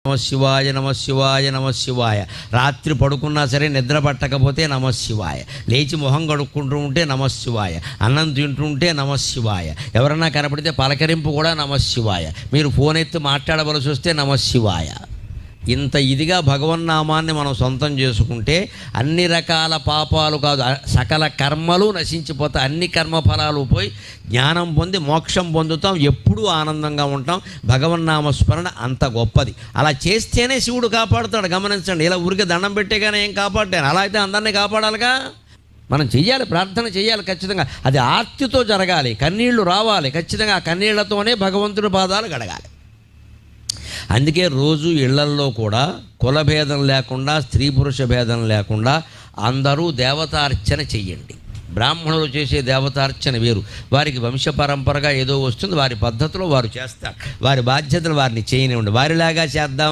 నమశివాయ నమశివాయ నమశివాయ. రాత్రి పడుకున్నా సరే నిద్ర పట్టకపోతే నమశివాయ. లేచి మొహం కడుక్కుంటూ ఉంటే నమశివాయ. అన్నం తింటుంటే నమశివాయ. ఎవరన్నా కనపడితే పలకరింపు కూడా నమశివాయ. మీరు ఫోన్ ఎత్తి మాట్లాడవలసి వస్తే నమశివాయ. ఇంత ఇదిగా భగవన్నామాన్ని మనం సొంతం చేసుకుంటే అన్ని రకాల పాపాలు కాదు, సకల కర్మలు నశించిపోతాయి. అన్ని కర్మఫలాలు పోయి జ్ఞానం పొంది మోక్షం పొందుతాం. ఎప్పుడూ ఆనందంగా ఉంటాం. భగవన్నామస్మరణ అంత గొప్పది. అలా చేస్తేనే శివుడు కాపాడుతాడు. గమనించండి. ఇలా ఊరికే దండం పెట్టేగానే ఏం కాపాడాను? అలా అయితే అందరినీ కాపాడాలిగా. మనం చెయ్యాలి, ప్రార్థన చేయాలి ఖచ్చితంగా. అది ఆర్తితో జరగాలి, కన్నీళ్లు రావాలి ఖచ్చితంగా. ఆ కన్నీళ్లతోనే భగవంతుడి పాదాలు గడగాలి. అందుకే రోజు ఇళ్లల్లో కూడా కులభేదం లేకుండా, స్త్రీ పురుష భేదం లేకుండా అందరూ దేవతార్చన చెయ్యండి. బ్రాహ్మణులు చేసే దేవతార్చన వేరు. వారికి వంశపరంపరగా ఏదో వస్తుంది, వారి పద్ధతిలో వారు చేస్తారు. వారి బాధ్యతలు వారిని చేయనివ్వండి. వారిలాగా చేద్దాం